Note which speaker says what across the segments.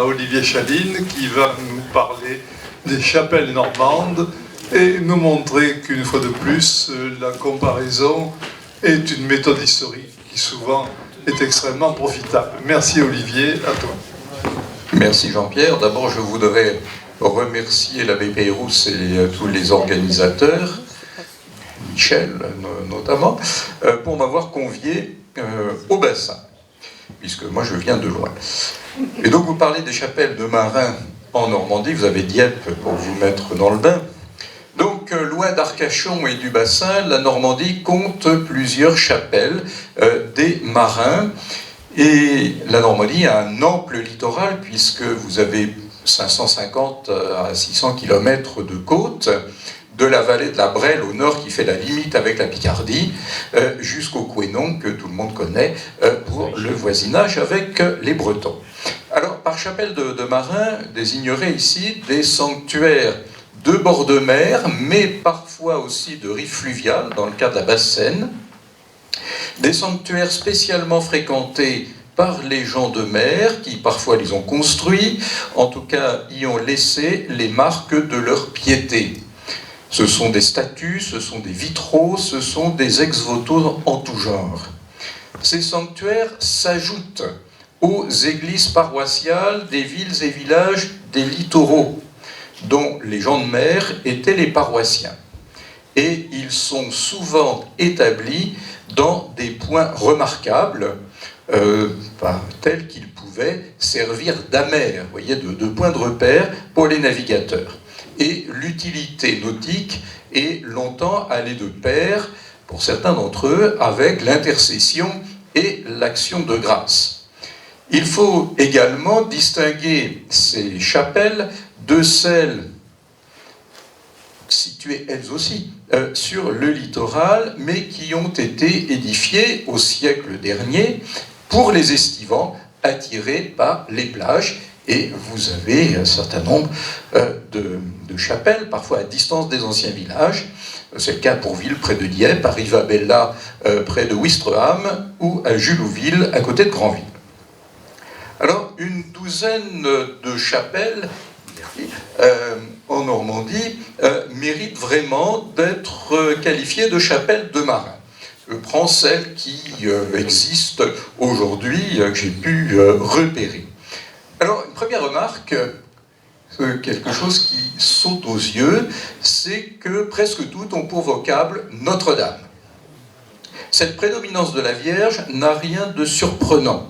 Speaker 1: Olivier Chaline qui va nous parler des chapelles normandes et nous montrer qu'une fois de plus, la comparaison est une méthode historique qui souvent est extrêmement profitable. Merci Olivier, à toi.
Speaker 2: Merci Jean-Pierre. D'abord, je voudrais remercier l'abbé Pérouse et tous les organisateurs, Michel notamment, pour m'avoir convié au bassin, puisque moi je viens de loin. Et donc vous parlez des chapelles de marins en Normandie, vous avez Dieppe pour vous mettre dans le bain. Donc loin d'Arcachon et du bassin, la Normandie compte plusieurs chapelles des marins. Et la Normandie a un ample littoral puisque vous avez 550 à 600 km de côte, de la vallée de la Brelle au nord qui fait la limite avec la Picardie, jusqu'au Couesnon que tout le monde connaît pour le voisinage avec les Bretons. Alors par chapelle de marins désignerait ici des sanctuaires de bord de mer, mais parfois aussi de rives fluviales, dans le cas de la Basse-Seine, des sanctuaires spécialement fréquentés par les gens de mer, qui parfois les ont construits, en tout cas y ont laissé les marques de leur piété. Ce sont des statues, ce sont des vitraux, ce sont des ex-voto en tout genre. Ces sanctuaires s'ajoutent aux églises paroissiales des villes et villages des littoraux, dont les gens de mer étaient les paroissiens. Et ils sont souvent établis dans des points remarquables, tels qu'ils pouvaient servir d'amers, vous voyez, de points de repère pour les navigateurs. Et l'utilité nautique est longtemps allée de pair, pour certains d'entre eux, avec l'intercession et l'action de grâce. Il faut également distinguer ces chapelles de celles situées elles aussi sur le littoral, mais qui ont été édifiées au siècle dernier pour les estivants attirés par les plages. Et vous avez un certain nombre de chapelles, parfois à distance des anciens villages. C'est le cas pour Ville, près de Dieppe, à Rivabella, près de Ouistreham, ou à Julouville, à côté de Granville. Alors, une douzaine de chapelles en Normandie méritent vraiment d'être qualifiées de chapelles de marins. Je prends celles qui existent aujourd'hui, que j'ai pu repérer. Alors, une première remarque, quelque chose qui saute aux yeux, c'est que presque toutes ont pour vocable Notre-Dame. Cette prédominance de la Vierge n'a rien de surprenant,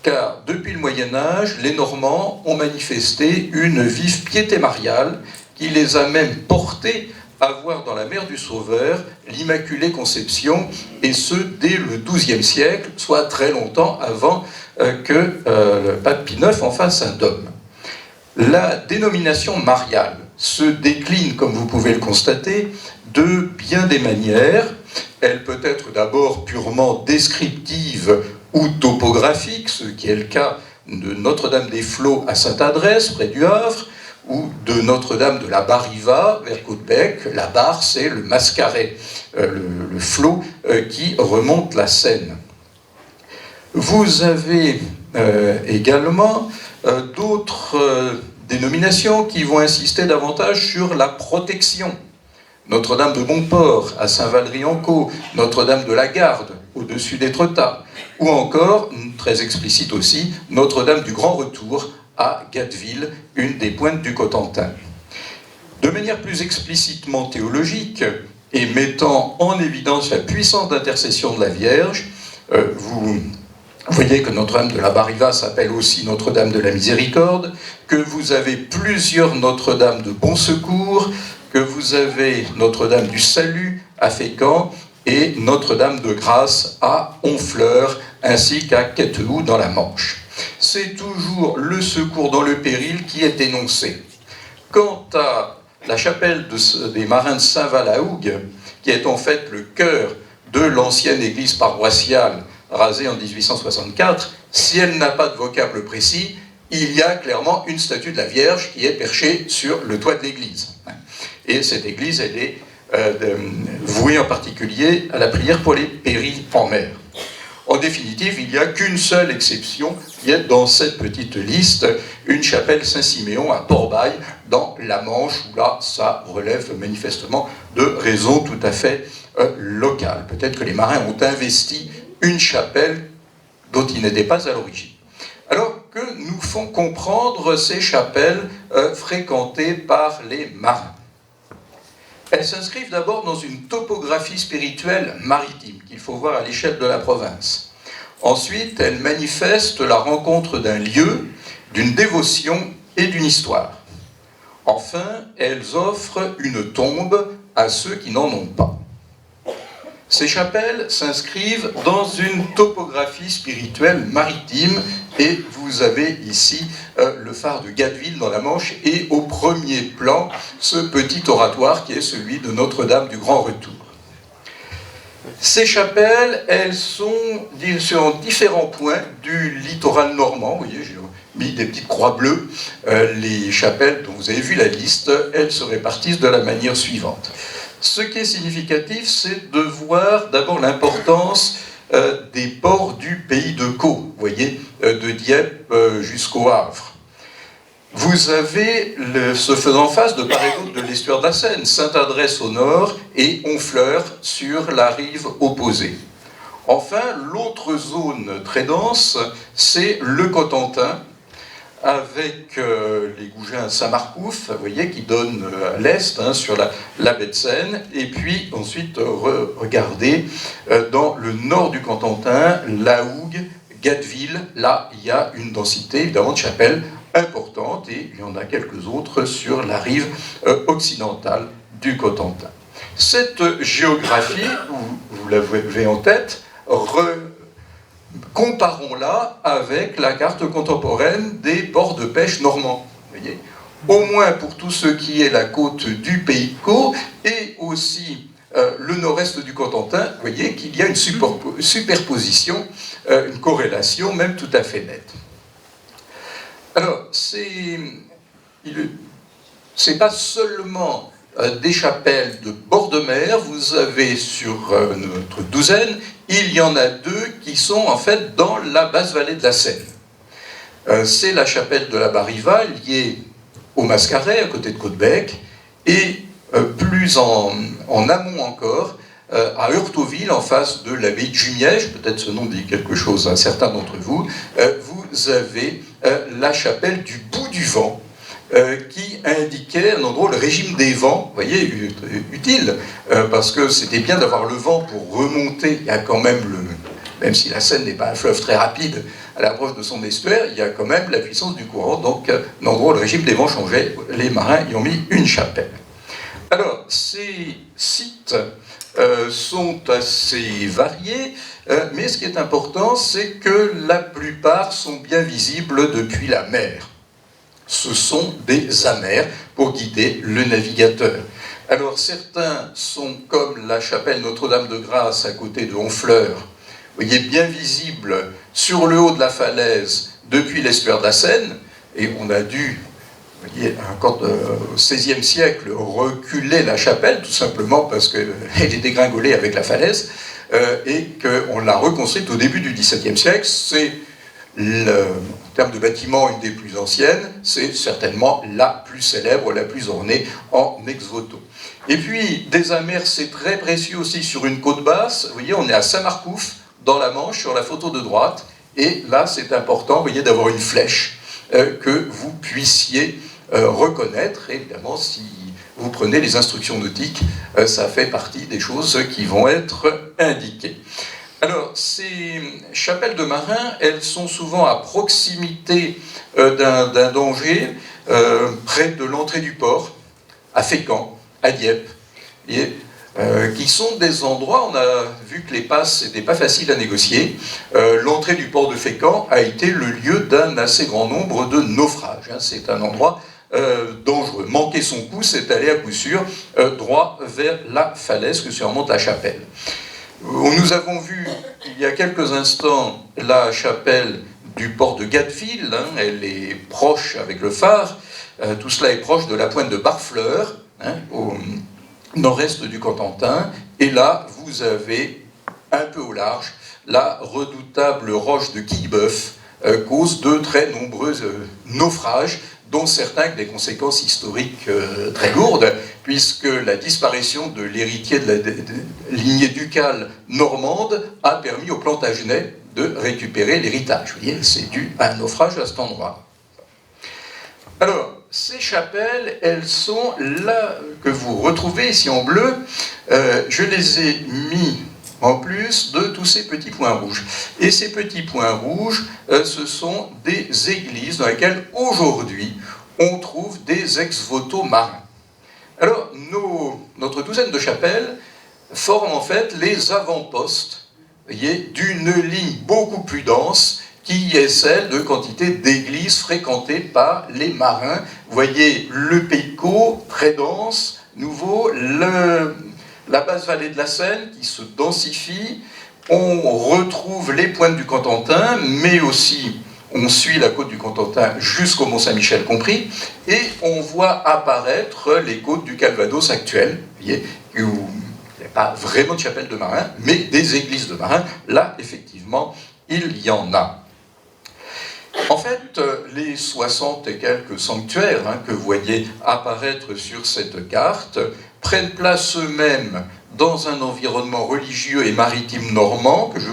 Speaker 2: car depuis le Moyen-Âge, les Normands ont manifesté une vive piété mariale qui les a même portés à voir dans la mer du Sauveur l'Immaculée Conception, et ce dès le XIIe siècle, soit très longtemps avant que le pape Pie IX en fasse un dogme. La dénomination mariale se décline, comme vous pouvez le constater, de bien des manières. Elle peut être d'abord purement descriptive ou topographique, ce qui est le cas de Notre-Dame-des-Flots à Sainte-Adresse, près du Havre, ou de Notre-Dame de la Barriva, vers Caudebec. La Barre, c'est le Mascaret, le flot qui remonte la Seine. Vous avez également d'autres dénominations qui vont insister davantage sur la protection. Notre-Dame de Montport, à Saint-Valery-en-Caux, Notre-Dame de la Garde, au-dessus d'Étretat, ou encore, très explicite aussi, Notre-Dame du Grand Retour, à Gatteville, une des pointes du Cotentin. De manière plus explicitement théologique, et mettant en évidence la puissance d'intercession de la Vierge, vous voyez que Notre-Dame de la Barriva s'appelle aussi Notre-Dame de la Miséricorde, que vous avez plusieurs Notre-Dame de Bon Secours, que vous avez Notre-Dame du Salut à Fécamp et Notre-Dame de Grâce à Honfleur, ainsi qu'à Quetehoue dans la Manche. C'est toujours le secours dans le péril qui est énoncé. Quant à la chapelle des marins de Saint-Val-à-Hougue, qui est en fait le cœur de l'ancienne église paroissiale rasée en 1864, si elle n'a pas de vocable précis, il y a clairement une statue de la Vierge qui est perchée sur le toit de l'église. Et cette église, elle est vouée en particulier à la prière pour les péris en mer. En définitive, il n'y a qu'une seule exception qui est dans cette petite liste, une chapelle Saint-Siméon à Port-Bail, dans la Manche, où là, ça relève manifestement de raisons tout à fait locales. Peut-être que les marins ont investi une chapelle dont ils n'étaient pas à l'origine. Alors que nous font comprendre ces chapelles fréquentées par les marins? Elles s'inscrivent d'abord dans une topographie spirituelle maritime, qu'il faut voir à l'échelle de la province. Ensuite, elles manifestent la rencontre d'un lieu, d'une dévotion et d'une histoire. Enfin, elles offrent une tombe à ceux qui n'en ont pas. Ces chapelles s'inscrivent dans une topographie spirituelle maritime et vous avez ici le phare de Gatteville dans la Manche et au premier plan ce petit oratoire qui est celui de Notre-Dame du Grand Retour. Ces chapelles, elles sont sur différents points du littoral normand. Vous voyez, j'ai mis des petites croix bleues. Les chapelles dont vous avez vu la liste, elles se répartissent de la manière suivante. Ce qui est significatif, c'est de voir d'abord l'importance des ports du pays de Caux, vous voyez, de Dieppe jusqu'au Havre. Vous avez, se faisant face de part et d'autre de l'estuaire de la Seine, Sainte-Adresse au nord et Honfleur sur la rive opposée. Enfin, l'autre zone très dense, c'est le Cotentin, avec les goujats Saint-Marcouf, vous voyez, qui donnent à l'est, sur la baie de Seine, et puis ensuite regardez dans le nord du Cotentin, La Hougue, Gatteville, là il y a une densité évidemment de chapelles importante, et il y en a quelques autres sur la rive occidentale du Cotentin. Cette géographie, vous l'avez en tête, comparons-la avec la carte contemporaine des ports de pêche normands. Voyez, au moins pour tout ce qui est la côte du Pays de Caux et aussi le nord-est du Cotentin, vous voyez qu'il y a une superposition, une corrélation même tout à fait nette. Alors, c'est pas seulement des chapelles de bord de mer, vous avez sur notre douzaine, il y en a deux qui sont en fait dans la basse vallée de la Seine. C'est la chapelle de la Bariva, liée au Mascaret, à côté de Caudebec, et plus en amont encore, à Heurtauville, en face de l'abbaye de Jumièges, peut-être ce nom dit quelque chose à certains d'entre vous, vous avez la chapelle du Bout du Vent, qui indiquait un endroit, le régime des vents, vous voyez, utile, parce que c'était bien d'avoir le vent pour remonter. Il y a quand même, même si la Seine n'est pas un fleuve très rapide à l'approche de son estuaire, il y a quand même la puissance du courant, donc un endroit où le régime des vents changeait, les marins y ont mis une chapelle. Alors, ces sites sont assez variés, mais ce qui est important, c'est que la plupart sont bien visibles depuis la mer. Ce sont des amers pour guider le navigateur. Alors certains sont comme la chapelle Notre-Dame-de-Grâce à côté de Honfleur, vous voyez, bien visible sur le haut de la falaise depuis l'estuaire de la Seine, et on a dû, vous voyez, encore au XVIe siècle, reculer la chapelle, tout simplement parce qu'elle est dégringolée avec la falaise, et qu'on l'a reconstruite au début du XVIIe siècle. C'est en termes de bâtiment, une des plus anciennes, c'est certainement la plus célèbre, la plus ornée en ex-voto. Et puis, des amers, c'est très précieux aussi sur une côte basse. Vous voyez, on est à Saint-Marcouf, dans la Manche, sur la photo de droite, et là, c'est important, vous voyez, d'avoir une flèche que vous puissiez reconnaître. Et évidemment, si vous prenez les instructions nautiques, ça fait partie des choses qui vont être indiquées. Alors, ces chapelles de marins, elles sont souvent à proximité d'un danger, près de l'entrée du port, à Fécamp, à Dieppe, qui sont des endroits, on a vu que les passes n'étaient pas faciles à négocier. L'entrée du port de Fécamp a été le lieu d'un assez grand nombre de naufrages. C'est un endroit dangereux. Manquer son coup, c'est aller à coup sûr droit vers la falaise que surmonte la chapelle. Nous avons vu il y a quelques instants la chapelle du port de Gatteville, elle est proche avec le phare, tout cela est proche de la pointe de Barfleur, au nord-est du Cotentin, et là vous avez un peu au large la redoutable roche de Quillebeuf cause de très nombreux naufrages, dont certains avec des conséquences historiques très lourdes, puisque la disparition de l'héritier de la lignée ducale normande a permis au Plantagenet de récupérer l'héritage. Vous voyez, c'est dû à un naufrage à cet endroit. Alors, ces chapelles, elles sont là, que vous retrouvez ici en bleu. Je les ai mis en plus de tous ces petits points rouges. Et ces petits points rouges, ce sont des églises dans lesquelles, aujourd'hui, on trouve des ex-voto marins. Alors, notre douzaine de chapelles forment en fait les avant-postes, d'une ligne beaucoup plus dense, qui est celle de quantité d'églises fréquentées par les marins. Vous voyez le Pécot, très dense, nouveau, la basse vallée de la Seine qui se densifie. On retrouve les pointes du Cotentin, mais aussi on suit la côte du Cotentin jusqu'au Mont-Saint-Michel compris, et on voit apparaître les côtes du Calvados actuel, vous voyez, où il n'y a pas vraiment de chapelle de marins, mais des églises de marins. Là, effectivement, il y en a. En fait, les 60 et quelques sanctuaires que vous voyez apparaître sur cette carte prennent place eux-mêmes dans un environnement religieux et maritime normand, que je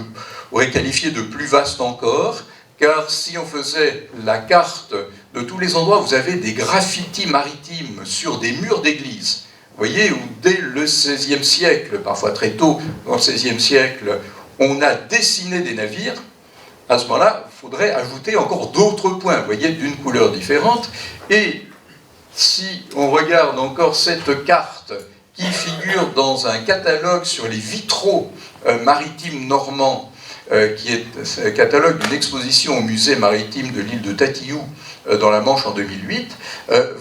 Speaker 2: pourrais qualifier de plus vaste encore, car si on faisait la carte de tous les endroits où vous avez des graffitis maritimes sur des murs d'église, vous voyez, où dès le XVIe siècle, parfois très tôt dans le XVIe siècle, on a dessiné des navires, à ce moment-là, il faudrait ajouter encore d'autres points, vous voyez, d'une couleur différente. Et si on regarde encore cette carte qui figure dans un catalogue sur les vitraux maritimes normands, qui est un catalogue d'une exposition au musée maritime de l'île de Tatillou dans la Manche en 2008,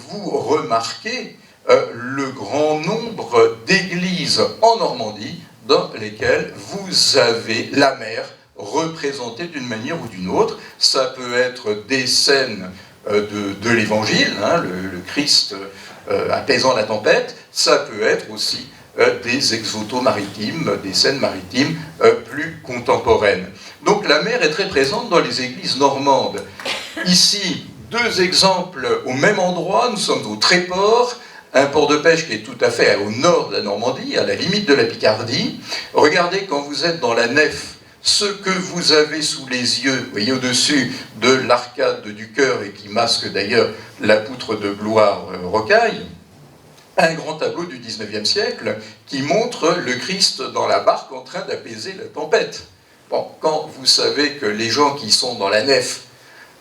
Speaker 2: vous remarquez le grand nombre d'églises en Normandie dans lesquelles vous avez la mer représentée d'une manière ou d'une autre. Ça peut être des scènes de l'Évangile, le Christ apaisant la tempête, ça peut être aussi des ex-voto maritimes, des scènes maritimes plus contemporaines. Donc la mer est très présente dans les églises normandes. Ici, deux exemples au même endroit. Nous sommes au Tréport, un port de pêche qui est tout à fait au nord de la Normandie, à la limite de la Picardie. Regardez quand vous êtes dans la nef, ce que vous avez sous les yeux, vous voyez au-dessus de l'arcade du chœur, et qui masque d'ailleurs la poutre de gloire Rocaille, un grand tableau du XIXe siècle qui montre le Christ dans la barque en train d'apaiser la tempête. Bon, quand vous savez que les gens qui sont dans la nef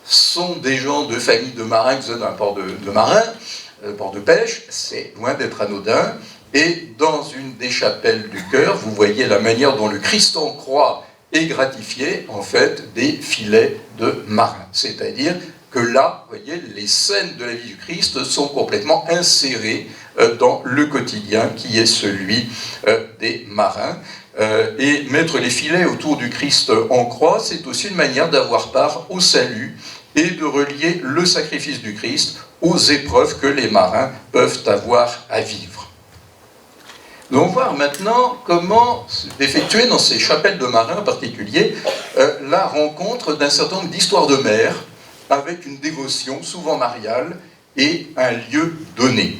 Speaker 2: sont des gens de famille de marins, qui sont dans un port de marins, port de pêche, c'est loin d'être anodin. Et dans une des chapelles du chœur, vous voyez la manière dont le Christ en croix est gratifié, en fait, des filets de marins. C'est-à-dire que là, vous voyez, les scènes de la vie du Christ sont complètement insérées dans le quotidien qui est celui des marins. Et mettre les filets autour du Christ en croix, c'est aussi une manière d'avoir part au salut et de relier le sacrifice du Christ aux épreuves que les marins peuvent avoir à vivre. Nous allons voir maintenant comment effectuer dans ces chapelles de marins en particulier la rencontre d'un certain nombre d'histoires de mer avec une dévotion souvent mariale et un lieu donné.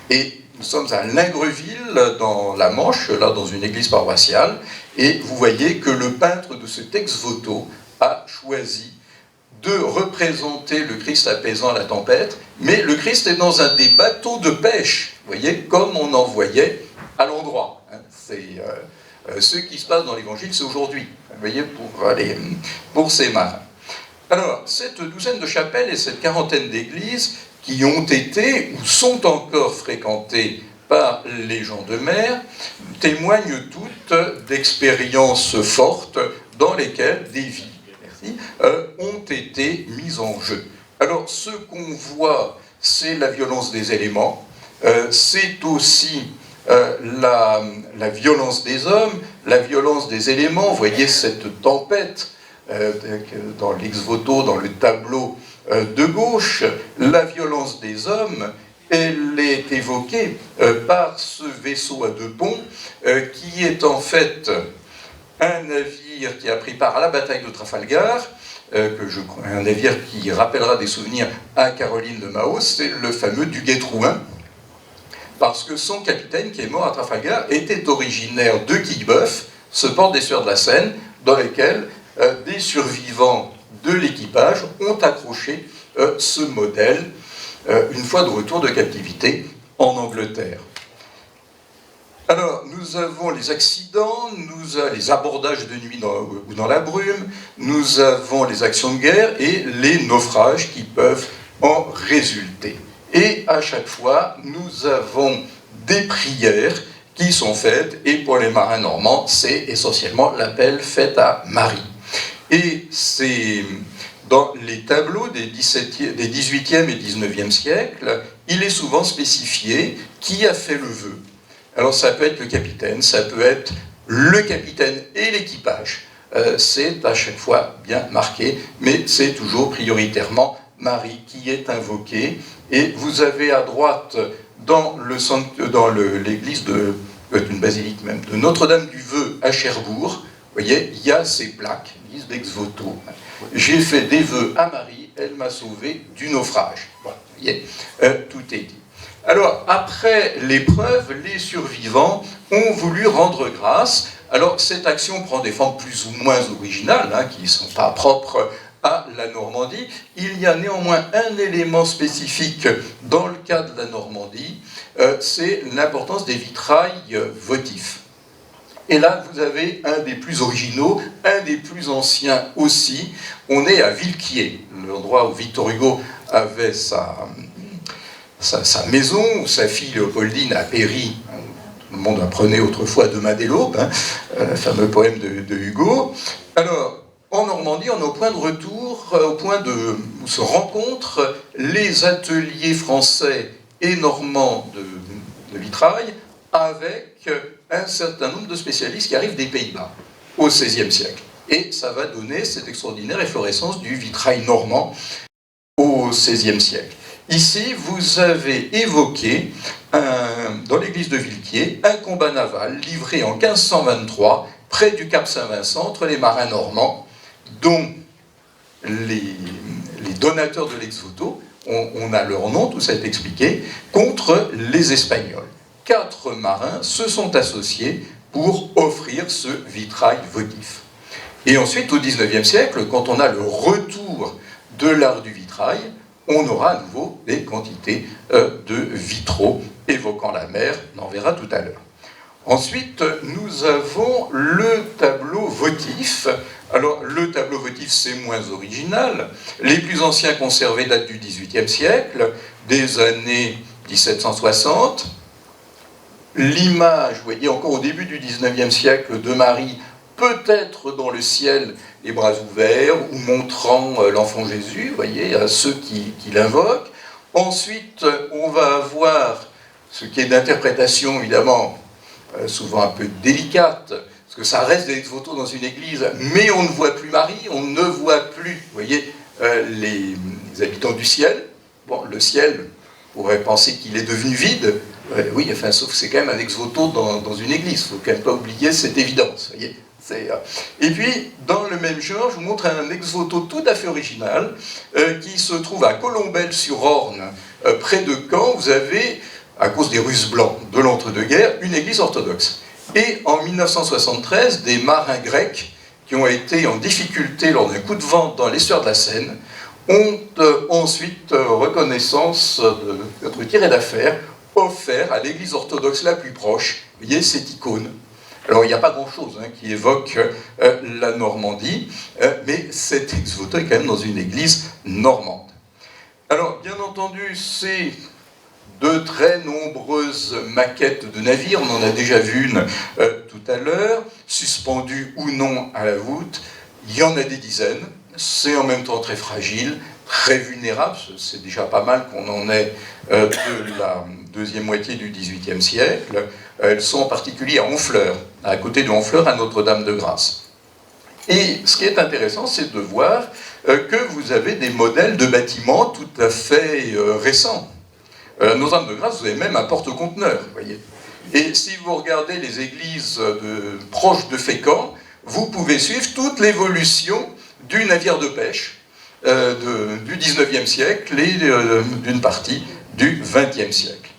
Speaker 2: Et nous sommes à Lingreville, dans la Manche, là dans une église paroissiale, et vous voyez que le peintre de cet ex-voto a choisi de représenter le Christ apaisant la tempête, mais le Christ est dans un des bateaux de pêche, vous voyez, comme on en voyait à l'endroit. C'est ce qui se passe dans l'Évangile, c'est aujourd'hui, vous voyez, pour ces marins. Alors, cette douzaine de chapelles et cette quarantaine d'églises qui ont été ou sont encore fréquentées par les gens de mer témoignent toutes d'expériences fortes dans lesquelles des vies ont été mises en jeu. Alors, ce qu'on voit, c'est la violence des éléments, c'est aussi la violence des hommes, la violence des éléments. Vous voyez cette tempête dans l'ex-voto, dans le tableau de gauche, la violence des hommes, elle est évoquée par ce vaisseau à deux ponts qui est en fait un navire qui a pris part à la bataille de Trafalgar, un navire qui rappellera des souvenirs à Caroline de Mao, c'est le fameux Duguay-Trouin, parce que son capitaine, qui est mort à Trafalgar, était originaire de Quillebeuf, ce port des Sueurs de la Seine, dans lequel des survivants de l'équipage ont accroché ce modèle une fois de retour de captivité en Angleterre. Alors, nous avons les accidents, nous avons les abordages de nuit ou dans la brume, nous avons les actions de guerre et les naufrages qui peuvent en résulter. Et à chaque fois, nous avons des prières qui sont faites, et pour les marins normands, c'est essentiellement l'appel fait à Marie. Et c'est dans les tableaux des 18e et 19e siècles, il est souvent spécifié qui a fait le vœu. Alors ça peut être le capitaine, ça peut être le capitaine et l'équipage. C'est à chaque fois bien marqué, mais c'est toujours prioritairement Marie qui est invoquée. Et vous avez à droite, dans l'église d'une basilique même, de Notre-Dame du Vœu à Cherbourg, vous voyez, il y a ces plaques, l'église d'ex-voto. J'ai fait des vœux à Marie, elle m'a sauvé du naufrage. Voilà, vous voyez, tout est dit. Alors, après l'épreuve, les survivants ont voulu rendre grâce. Alors, cette action prend des formes plus ou moins originales, qui ne sont pas propres à la Normandie. Il y a néanmoins un élément spécifique dans le cas de la Normandie, c'est l'importance des vitrails votifs. Et là, vous avez un des plus originaux, un des plus anciens aussi. On est à Villequier, l'endroit où Victor Hugo avait sa maison, où sa fille Léopoldine a péri. Tout le monde apprenait autrefois Demain dès l'aube, le fameux poème de Hugo. Alors, en Normandie, on est au point de retour, au point où se rencontrent les ateliers français et normands de vitrail avec un certain nombre de spécialistes qui arrivent des Pays-Bas au XVIe siècle. Et ça va donner cette extraordinaire efflorescence du vitrail normand au XVIe siècle. Ici, vous avez évoqué, dans l'église de Villequier, un combat naval livré en 1523 près du Cap Saint-Vincent entre les marins normands, dont les donateurs de l'ex-voto, on a leur nom, tout ça est expliqué, contre les Espagnols. 4 marins se sont associés pour offrir ce vitrail votif. Et ensuite, au XIXe siècle, quand on a le retour de l'art du vitrail, on aura à nouveau des quantités de vitraux évoquant la mer, on en verra tout à l'heure. Ensuite, nous avons le tableau votif. Alors, le tableau votif, c'est moins original. Les plus anciens conservés datent du XVIIIe siècle, des années 1760. L'image, vous voyez, encore au début du XIXe siècle, de Marie, peut-être dans le ciel, les bras ouverts, ou montrant l'enfant Jésus, vous voyez, à ceux qui l'invoquent. Ensuite, on va avoir ce qui est d'interprétation, évidemment, souvent un peu délicate, parce que ça reste des ex-voto dans une église, mais on ne voit plus Marie, on ne voit plus, vous voyez, les habitants du ciel. Bon, le ciel, on pourrait penser qu'il est devenu vide. Oui, enfin, sauf que c'est quand même un ex-voto dans une église, il ne faut quand même pas oublier cette évidence, vous voyez. Et puis, dans le même genre, je vous montre un ex-voto tout à fait original, qui se trouve à Colombelles-sur-Orne, près de Caen. Vous avez, à cause des Russes blancs de l'entre-deux-guerres, une église orthodoxe. Et en 1973, des marins grecs, qui ont été en difficulté lors d'un coup de vent dans l'estuaire de la Seine, ont ensuite reconnaissance de notre tiré d'affaires, offert à l'église orthodoxe la plus proche, vous voyez, cette icône. Alors, il n'y a pas grand-chose qui évoque la Normandie, mais cet ex-voto est quand même dans une église normande. Alors, bien entendu, c'est de très nombreuses maquettes de navires, on en a déjà vu une tout à l'heure, suspendues ou non à la voûte, il y en a des dizaines, c'est en même temps très fragile, très vulnérable, c'est déjà pas mal qu'on en ait de la deuxième moitié du XVIIIe siècle. Elles sont en particulier à Honfleur, à côté de Honfleur, à Notre-Dame-de-Grâce. Et ce qui est intéressant, c'est de voir que vous avez des modèles de bâtiments tout à fait récents. Notre-Dame-de-Grâce, vous avez même un porte-conteneur, vous voyez. Et si vous regardez les églises proches de Fécamp, vous pouvez suivre toute l'évolution du navire de pêche du 19e siècle et d'une partie du 20e siècle.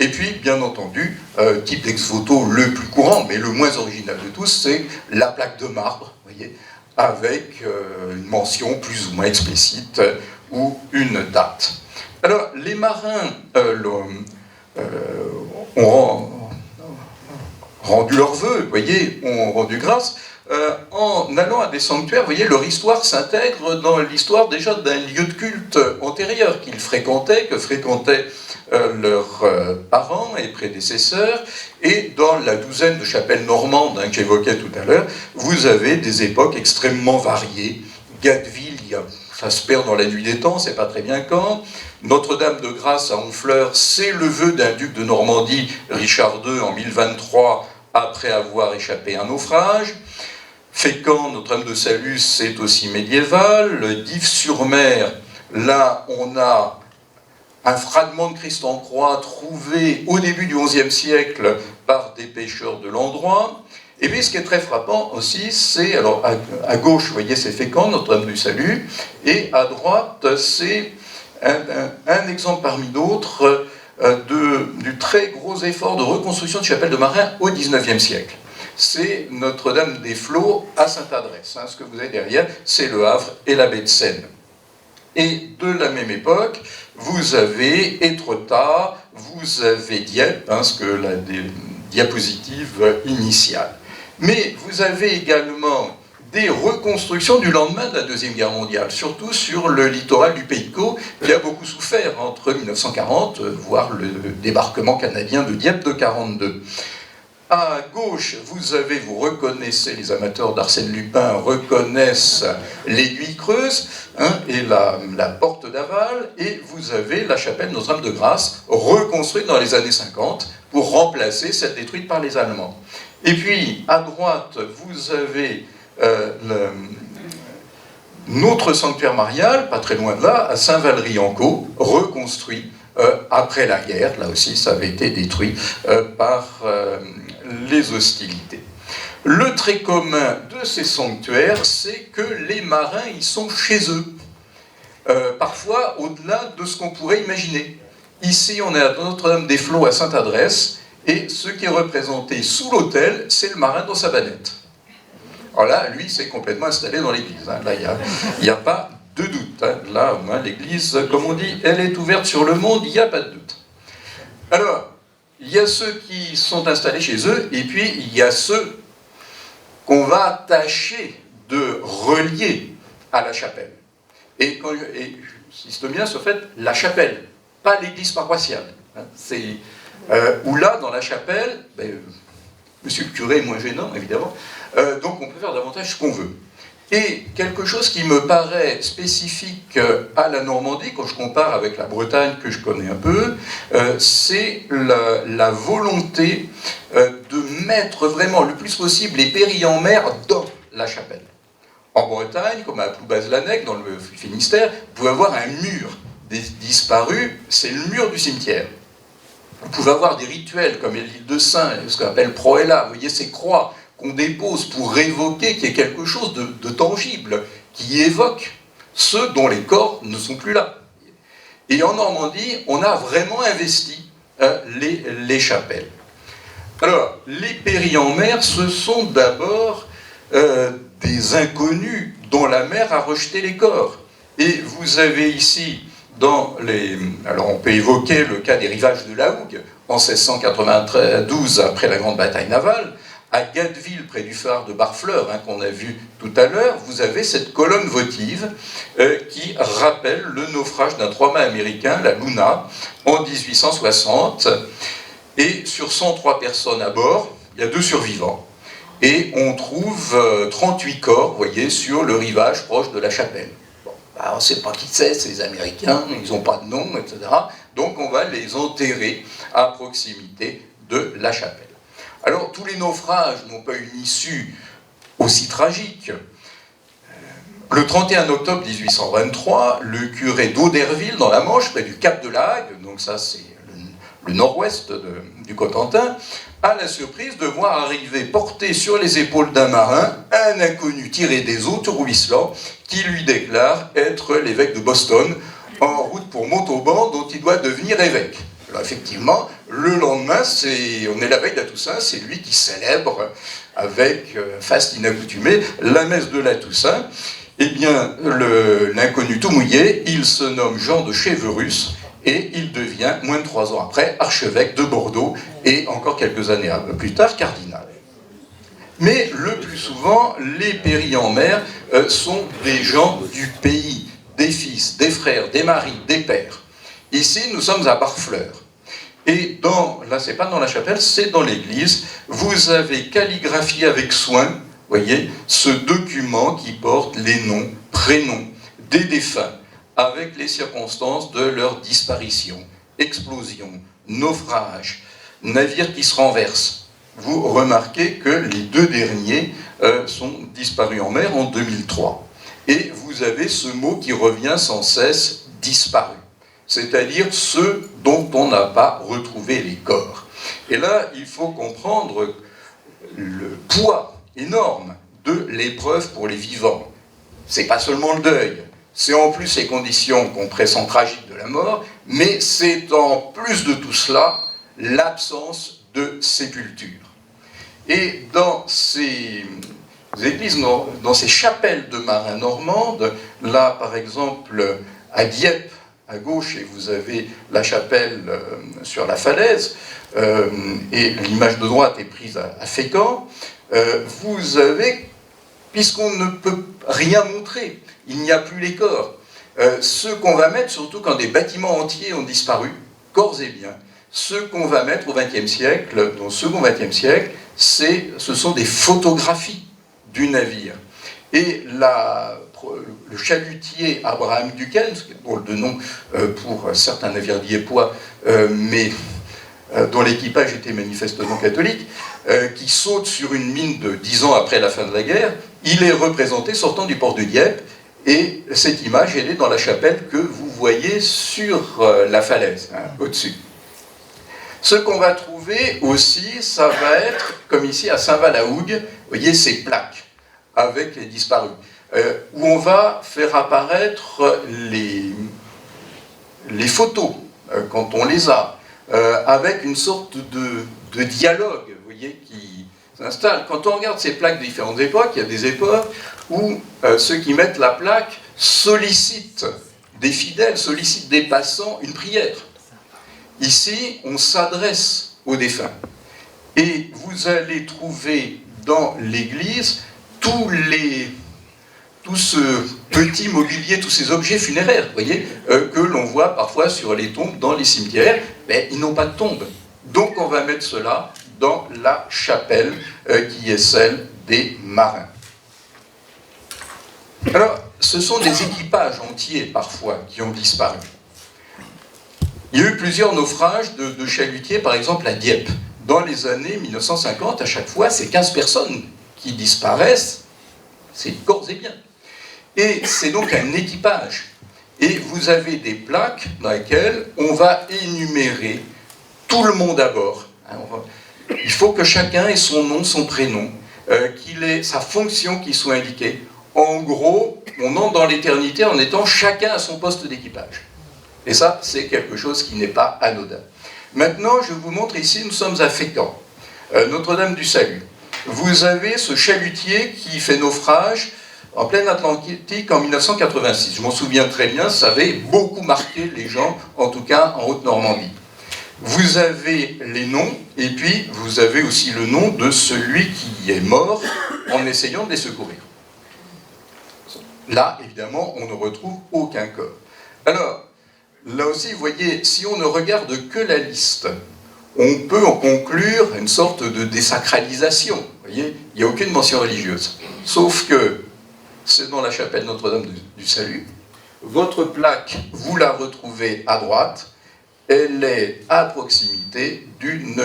Speaker 2: Et puis, bien entendu, type d'ex-voto le plus courant, mais le moins original de tous, c'est la plaque de marbre, voyez, avec une mention plus ou moins explicite ou une date. Alors, les marins ont rendu leur vœu, voyez, ont rendu grâce, en allant à des sanctuaires. Vous voyez, leur histoire s'intègre dans l'histoire déjà d'un lieu de culte antérieur qu'ils fréquentaient, que fréquentaient leurs parents et prédécesseurs, et dans la douzaine de chapelles normandes que j'évoquais tout à l'heure, vous avez des époques extrêmement variées. Gatteville, ça se perd dans la nuit des temps, c'est pas très bien quand. Notre-Dame de Grâce à Honfleur, c'est le vœu d'un duc de Normandie, Richard II, en 1023, après avoir échappé à un naufrage. Fécamp, Notre-Dame de Saluces, c'est aussi médiéval. Dives-sur-Mer, là, on a un fragment de Christ en croix trouvé au début du XIe siècle par des pêcheurs de l'endroit. Et puis, ce qui est très frappant aussi, c'est, alors, à gauche, vous voyez, c'est Fécamp, Notre-Dame du Salut, et à droite, c'est un exemple parmi d'autres du très gros effort de reconstruction de chapelle de marins au XIXe siècle. C'est Notre-Dame des Flots à Sainte-Adresse. Ce que vous avez derrière, c'est le Havre et la baie de Seine. Et de la même époque, vous avez Étretat, vous avez Dieppe, ce que la diapositive initiale. Mais vous avez également des reconstructions du lendemain de la Deuxième Guerre mondiale, surtout sur le littoral du Pays de Caux, qui a beaucoup souffert entre 1940, voire le débarquement canadien de Dieppe de 1942. À gauche, vous reconnaissez, les amateurs d'Arsène Lupin reconnaissent l'aiguille creuse et la porte d'aval, et vous avez la chapelle Notre-Dame de Grâce, reconstruite dans les années 50 pour remplacer celle détruite par les Allemands. Et puis, à droite, vous avez notre sanctuaire marial, pas très loin de là, à Saint-Valery-en-Caux, reconstruit après la guerre. Là aussi, ça avait été détruit par les hostilités. Le trait commun de ces sanctuaires, c'est que les marins, ils sont chez eux. Parfois, au-delà de ce qu'on pourrait imaginer. Ici, on est à Notre-Dame des Flots à Sainte-Adresse, et ce qui est représenté sous l'autel, c'est le marin dans sa bannette. Alors là, lui, s'est complètement installé dans l'église. Là, il n'y a pas de doute. Là, au moins, l'église, comme on dit, elle est ouverte sur le monde, il n'y a pas de doute. Alors, il y a ceux qui sont installés chez eux, et puis il y a ceux qu'on va tâcher de relier à la chapelle. Et j'insiste bien sur le fait, la chapelle, pas l'église paroissiale. Où là, dans la chapelle, monsieur le curé est moins gênant, évidemment, donc on peut faire davantage ce qu'on veut. Et quelque chose qui me paraît spécifique à la Normandie, quand je compare avec la Bretagne que je connais un peu, c'est la volonté de mettre vraiment le plus possible les périlles en mer dans la chapelle. En Bretagne, comme à Ploubaz-Lanec, dans le Finistère, vous pouvez avoir un mur disparu, c'est le mur du cimetière. Vous pouvez avoir des rituels comme l'île de Saint, ce qu'on appelle Proella, vous voyez ces croix qu'on dépose pour évoquer qu'il y ait quelque chose de tangible, qui évoque ceux dont les corps ne sont plus là. Et en Normandie, on a vraiment investi les chapelles. Alors, les périlles en mer, ce sont d'abord des inconnus dont la mer a rejeté les corps. Et vous avez ici, alors on peut évoquer le cas des rivages de la Hougue, en 1692, après la grande bataille navale, à Gatteville, près du phare de Barfleur, qu'on a vu tout à l'heure, vous avez cette colonne votive qui rappelle le naufrage d'un trois-mâts américain, la Luna, en 1860. Et sur 103 personnes à bord, il y a 2 survivants. Et on trouve 38 corps, vous voyez, sur le rivage proche de la chapelle. Bon, on ne sait pas qui c'est les Américains, ils n'ont pas de nom, etc. Donc on va les enterrer à proximité de la chapelle. Alors, tous les naufrages n'ont pas une issue aussi tragique. Le 31 octobre 1823, le curé d'Auderville, dans la Manche, près du Cap de la Hague, donc ça c'est le nord-ouest du Cotentin, a la surprise de voir arriver, porté sur les épaules d'un marin, un inconnu tiré des eaux ruisselant, qui lui déclare être l'évêque de Boston, en route pour Montauban, dont il doit devenir évêque. Alors effectivement, le lendemain, on est la veille de la Toussaint, c'est lui qui célèbre avec faste inaccoutumée la messe de la Toussaint. Eh bien, l'inconnu tout mouillé, il se nomme Jean de Chevreuse et il devient, moins de 3 ans après, archevêque de Bordeaux et encore quelques années plus tard, cardinal. Mais le plus souvent, les péris en mer sont des gens du pays, des fils, des frères, des maris, des pères. Ici, nous sommes à Barfleur. Et là, c'est pas dans la chapelle, c'est dans l'église. Vous avez calligraphié avec soin, voyez, ce document qui porte les noms, prénoms des défunts, avec les circonstances de leur disparition, explosion, naufrage, navire qui se renverse. Vous remarquez que les 2 derniers sont disparus en mer en 2003. Et vous avez ce mot qui revient sans cesse, disparu. C'est-à-dire ceux dont on n'a pas retrouvé les corps. Et là, il faut comprendre le poids énorme de l'épreuve pour les vivants. C'est pas seulement le deuil, c'est en plus les conditions qu'on pressent tragiques de la mort, mais c'est en plus de tout cela l'absence de sépulture. Et dans ces églises, dans ces chapelles de marins normandes, là par exemple à Dieppe, à gauche, et vous avez la chapelle sur la falaise, et l'image de droite est prise à Fécamp, vous avez, puisqu'on ne peut rien montrer, il n'y a plus les corps, ceux qu'on va mettre, surtout quand des bâtiments entiers ont disparu, corps et biens, ceux qu'on va mettre au XXe siècle, dans le second XXe siècle, ce sont des photographies du navire. Et le chalutier Abraham Duquesne, ce qui est drôle de nom pour certains navires diepois, mais dont l'équipage était manifestement catholique, qui saute sur une mine de 10 ans après la fin de la guerre, il est représenté sortant du port de Dieppe, et cette image, elle est dans la chapelle que vous voyez sur la falaise, hein, au-dessus. Ce qu'on va trouver aussi, ça va être, comme ici à Saint-Val-la-Hougue, vous voyez ces plaques avec les disparus, où on va faire apparaître les photos, quand on les a, avec une sorte de dialogue, vous voyez, qui s'installe. Quand on regarde ces plaques de différentes époques, il y a des époques où ceux qui mettent la plaque sollicitent des fidèles, sollicitent des passants une prière. Ici, on s'adresse aux défunts. Et vous allez trouver dans l'église tout ce petit mobilier, tous ces objets funéraires, vous voyez, que l'on voit parfois sur les tombes dans les cimetières, mais ils n'ont pas de tombe. Donc on va mettre cela dans la chapelle qui est celle des marins. Alors, ce sont des équipages entiers, parfois, qui ont disparu. Il y a eu plusieurs naufrages de chalutiers, par exemple à Dieppe. Dans les années 1950, à chaque fois, c'est 15 personnes qui disparaissent, c'est corps et biens. Et c'est donc un équipage. Et vous avez des plaques dans lesquelles on va énumérer tout le monde à bord. Il faut que chacun ait son nom, son prénom, qu'il ait sa fonction qui soit indiquée. En gros, on entre dans l'éternité en étant chacun à son poste d'équipage. Et ça, c'est quelque chose qui n'est pas anodin. Maintenant, je vous montre ici, nous sommes à Fécamp, Notre-Dame du Salut. Vous avez ce chalutier qui fait naufrage en pleine Atlantique en 1986. Je m'en souviens très bien, ça avait beaucoup marqué les gens, en tout cas en Haute-Normandie. Vous avez les noms, et puis vous avez aussi le nom de celui qui est mort en essayant de les secourir. Là, évidemment, on ne retrouve aucun corps. Alors, là aussi, vous voyez, si on ne regarde que la liste, on peut en conclure une sorte de désacralisation. Vous voyez, il n'y a aucune mention religieuse. Sauf que c'est dans la chapelle Notre-Dame du Salut. Votre plaque, vous la retrouvez à droite. Elle est à proximité d'une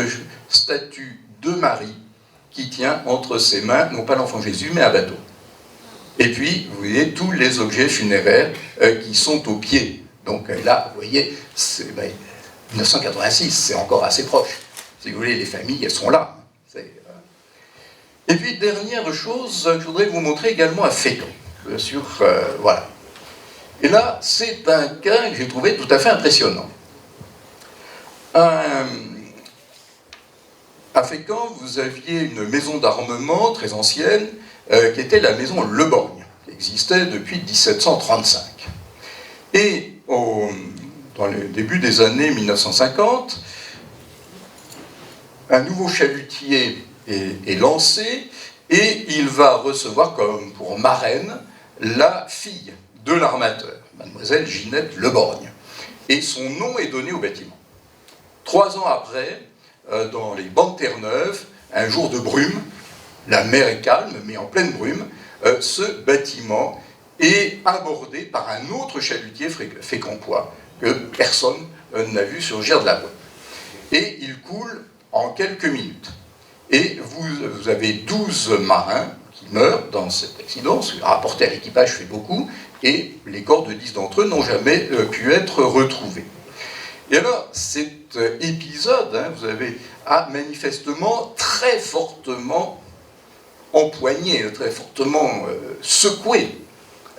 Speaker 2: statue de Marie qui tient entre ses mains, non pas l'enfant Jésus, mais un bateau. Et puis, vous voyez tous les objets funéraires qui sont au pied. Donc là, vous voyez, 1986, c'est encore assez proche. Si vous voulez, les familles, elles sont là. Et puis, dernière chose, je voudrais vous montrer également à Fécamp. Voilà. Et là, c'est un cas que j'ai trouvé tout à fait impressionnant. À Fécamp, vous aviez une maison d'armement très ancienne, qui était la maison Le Borgne, qui existait depuis 1735. Et dans le début des années 1950, un nouveau chalutier est lancé, et il va recevoir comme pour marraine la fille de l'armateur, mademoiselle Ginette Le Borgne. Et son nom est donné au bâtiment. 3 ans après, dans les bancs de Terre-Neuve, un jour de brume, la mer est calme, mais en pleine brume, ce bâtiment est abordé par un autre chalutier fécampois que personne n'a vu surgir de la voie. Et il coule en quelques minutes. Et vous avez 12 marins qui meurent dans cet accident, rapporté à l'équipage fait beaucoup, et les corps de 10 d'entre eux n'ont jamais pu être retrouvés. Et alors, cet épisode, a manifestement très fortement empoigné, très fortement secoué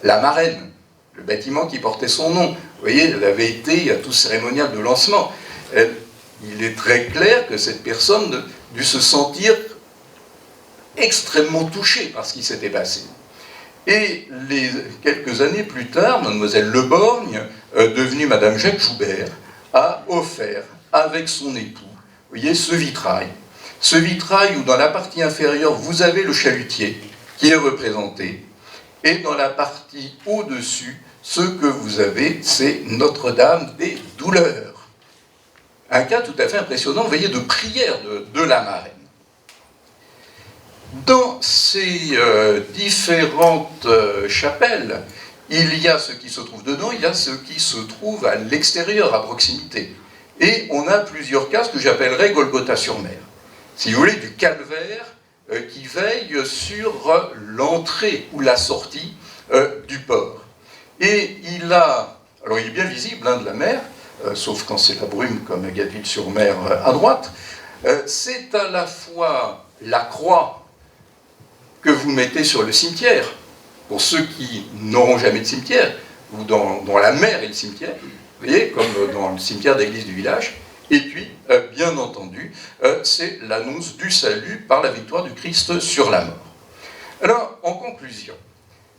Speaker 2: la marraine, le bâtiment qui portait son nom. Vous voyez, elle avait été à tout cérémonial de lancement. Il est très clair que cette personne a dû se sentir extrêmement touchée par ce qui s'était passé. Et quelques années plus tard, mademoiselle Le Borgne, devenue madame Jacques Joubert, a offert avec son époux, vous voyez, ce vitrail. Ce vitrail où dans la partie inférieure, vous avez le chalutier qui est représenté, et dans la partie au-dessus, ce que vous avez, c'est Notre-Dame des Douleurs. Un cas tout à fait impressionnant, vous voyez, de prière de la marraine. Dans ces différentes chapelles, il y a ce qui se trouve dedans, il y a ce qui se trouve à l'extérieur, à proximité. Et on a plusieurs cas, ce que j'appellerais Golgotha-sur-Mer. Si vous voulez, du calvaire qui veille sur l'entrée ou la sortie du port. Et alors il est bien visible de la mer, sauf quand c'est la brume comme à Gatteville-sur-Mer à droite, c'est à la fois la croix que vous mettez sur le cimetière, pour ceux qui n'auront jamais de cimetière, ou dont la mer est le cimetière, vous voyez, comme dans le cimetière d'église du village, et puis, bien entendu, c'est l'annonce du salut par la victoire du Christ sur la mort. Alors, en conclusion,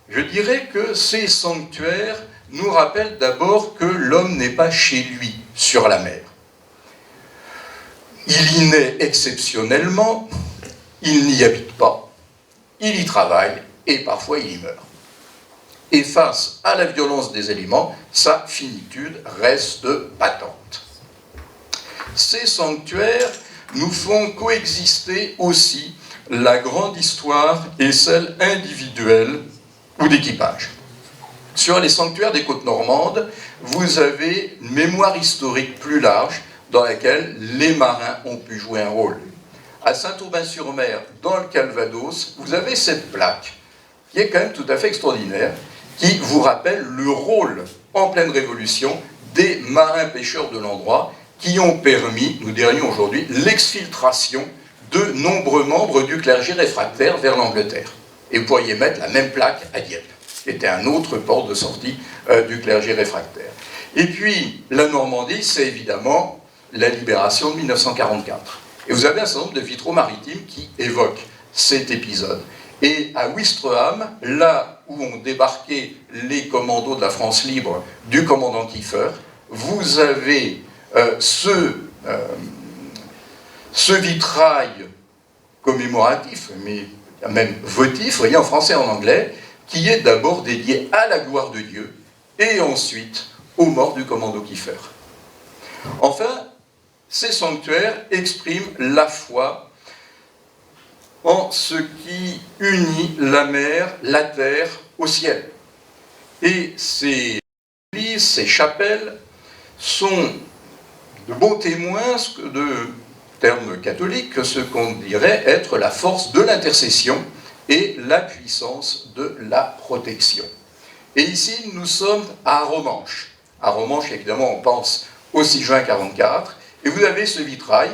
Speaker 2: je dirais que ces sanctuaires nous rappellent d'abord que l'homme n'est pas chez lui sur la mer. Il y naît exceptionnellement, il n'y habite pas, il y travaille et parfois il y meurt. Et face à la violence des éléments, sa finitude reste patente. Ces sanctuaires nous font coexister aussi la grande histoire et celle individuelle ou d'équipage. Sur les sanctuaires des côtes normandes, vous avez une mémoire historique plus large dans laquelle les marins ont pu jouer un rôle. À Saint-Aubin-sur-Mer, dans le Calvados, vous avez cette plaque qui est quand même tout à fait extraordinaire, qui vous rappelle le rôle en pleine Révolution des marins-pêcheurs de l'endroit qui ont permis, nous dirions aujourd'hui, l'exfiltration de nombreux membres du clergé réfractaire vers l'Angleterre. Et vous pourriez mettre la même plaque à Dieppe, qui était un autre port de sortie du clergé réfractaire. Et puis, la Normandie, c'est évidemment la libération de 1944. Et vous avez un certain nombre de vitraux maritimes qui évoquent cet épisode. Et à Ouistreham, là où ont débarqué les commandos de la France libre du commandant Kieffer, vous avez ce vitrail commémoratif, mais même votif, vous voyez, en français et en anglais, qui est d'abord dédié à la gloire de Dieu et ensuite aux morts du commando Kieffer. Enfin, ces sanctuaires expriment la foi en ce qui unit la mer, la terre au ciel. Et ces églises, ces chapelles sont de beaux témoins de termes catholiques, ce qu'on dirait être la force de l'intercession et la puissance de la protection. Et ici, nous sommes à Romanche. À Romanche, évidemment, on pense au 6 juin 1944. Et vous avez ce vitrail.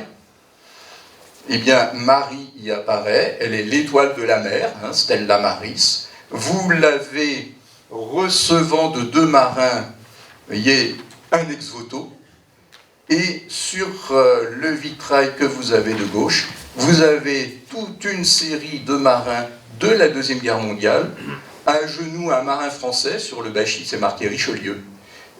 Speaker 2: Eh bien, Marie y apparaît, elle est l'étoile de la mer, hein, Stella Maris. Vous l'avez recevant de 2 marins, vous voyez, un ex-voto. Et sur le vitrail que vous avez de gauche, vous avez toute une série de marins de la Deuxième Guerre mondiale. À genoux, un marin français, sur le bâchis, c'est marqué Richelieu.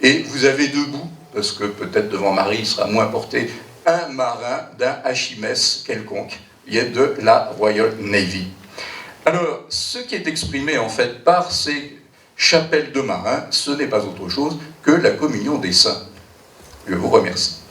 Speaker 2: Et vous avez debout, parce que peut-être devant Marie, il sera moins porté, un marin d'un HMS quelconque, il est de la Royal Navy. Alors, ce qui est exprimé en fait par ces chapelles de marins, ce n'est pas autre chose que la communion des saints. Je vous remercie.